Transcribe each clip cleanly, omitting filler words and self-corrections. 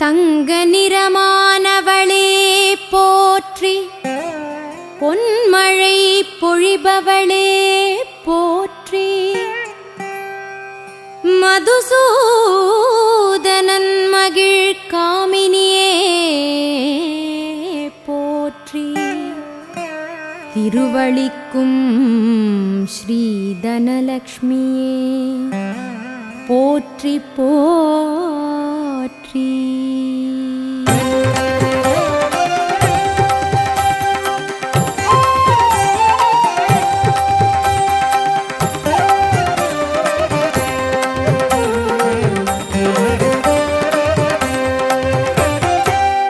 தங்க நிறமானவளே போற்றி, பொன்மழை பொழிபவளே போற்றி, மதுசூதனன் மகிழ் காமினியே போற்றி, திருவளிக்கும் ஸ்ரீ தனலக்ஷ்மியே போற்றி போற்றி.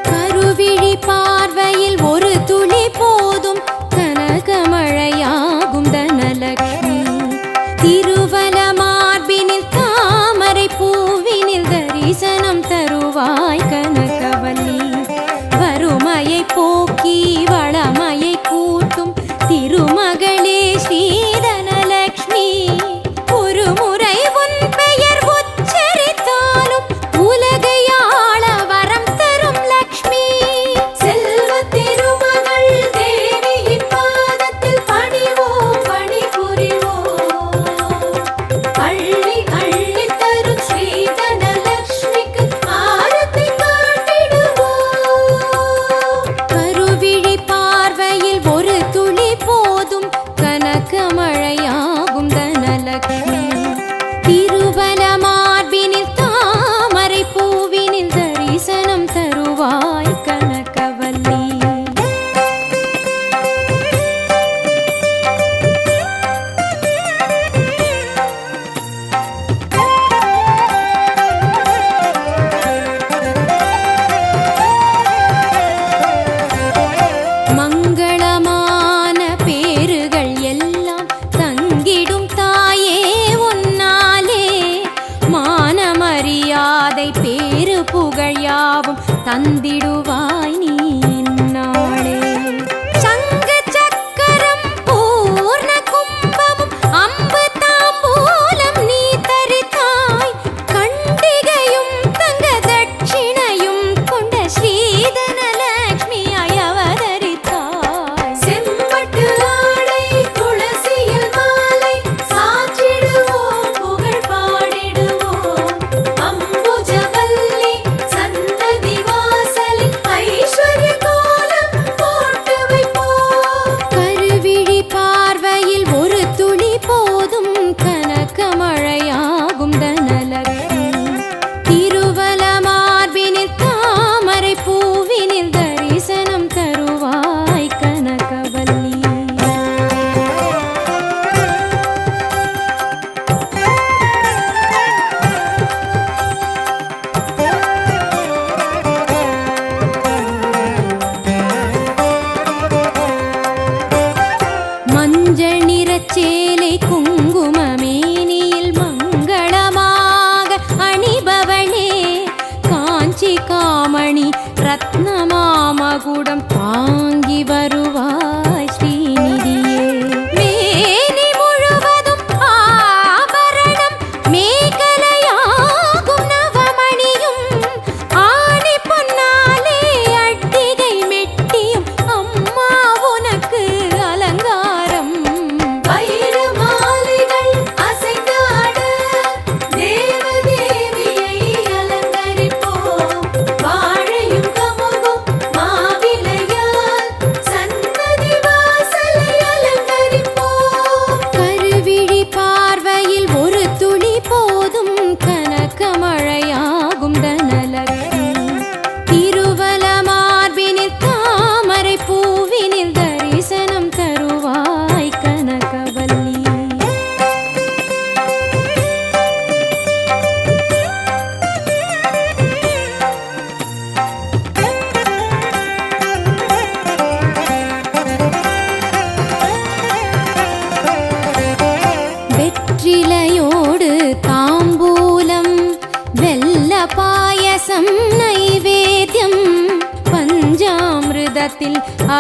கருவிழி பார்வையில் ஒரு துளி போதும் கனகமழையாகும் தனலக்ஷ்மி, திருவல மார்பினில் தாமரை பூவினில் தரிசனம் தருவாய் கனகவல்லி, வறுமையை போக்கி வளமையை கூட்டும் திருமகளே ஸ்ரீதனலக்ஷ்மி, ஒரு முறை உன் பெயர் உச்சரித்தாலும் உலகை ஆள வரம் தரும் லக்ஷ்மி, செல்வ திருமகள் தேவியின் பாதத்தில் பணிவோம் பணி புரிவோம், அள்ளி அள்ளி தரும் ஸ்ரீதனலக்ஷ்மிக்கு ஆரத்தி காட்டிடுவோம். கருவிழி பார்வையில் ஒரு துளி போதும் கனகமழையாகும் தனலக்ஷ்மி, திருவல மார்பினில் தாமரை பூவினில் தரிசனம் தருவாய் கனகவல்லி. மங்களமான பேறுகள் எல்லாம் தங்கிடும் தாயே உன்னாலே, மானமரியாதை பேறு புகழ் யாவும் தந்திடுவாய் நீ இந்நாளே, சங்க சக்கரம் பூர்ண கும்பமும் அம்பு தாம்பூலம் நீ தரித்தாய், கண்டிகையும் தங்க தட்சிணையும் கொண்ட ஸ்ரீதனலக்ஷ்மியாய் அவதரித்தாய், செம்பட்டு ஆடை துளசியில் மாலை சாற்றிடுவோம் புகழ் பாடிடுவோம், அம்புஜவல்லி சன்னதி வாசலில் ஐஸ்வர்ய கோலம் போட்டு வைப்போம். கருவிழி பார்வையில் ஒரு துளி போதும் கனகமழையாகும் தனலக்ஷ்மி, திருவல மார்பினில் தாமரை பூவினில் தரிசனம் தருவாய் கனகவல்லி. மஞ்சள் நிறச்சேலை குங்குமமேனியில் மங்களமாக அணிபவளே, காஞ்சி காமணி ரத்னமாமகுடம் தாங்கி வருவாய் ஸ்ரீநிதியே, மேனி முழுவதும் ஆபரணம் மேகலையாகும் நவமணியும், ஆணி பொன்னாலே அட்டிகை மெட்டியும் அம்மா உனக்கு அலங்காரம், வைர மாலைகள்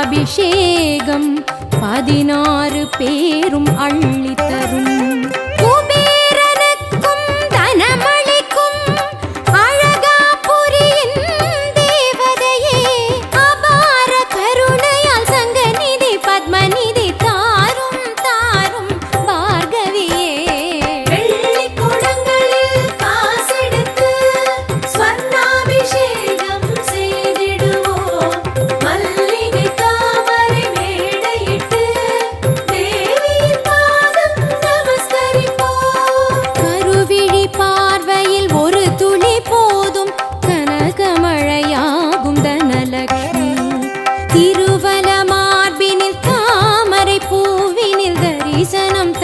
அபிஷேகம் 16 பேரும் அள்ளித்தரும் குபேரனுக்கும் தனமளிக்கும் அழகாபுரியின் தேவதையே அபார கருணையால் சங்கநிதி பத்மநிதி தாரும் தாரும் பார்கவியே வெள்ளிக் குடங்களில் காசெடுத்து ஸ்வர்ணாபிஷேகம் செய்திடுவோம். மல்லிகை தாமரை மேடையிட்டு தேவியின் பாதம் நமஸ்கரிப்போம். கருவிழி பார்வையில் ஒரு துளி போதும் கனகமழையாகும் தனலக்ஷ்மி திருவல மார்பினில் தாமரை பூவினில் தரிசனம்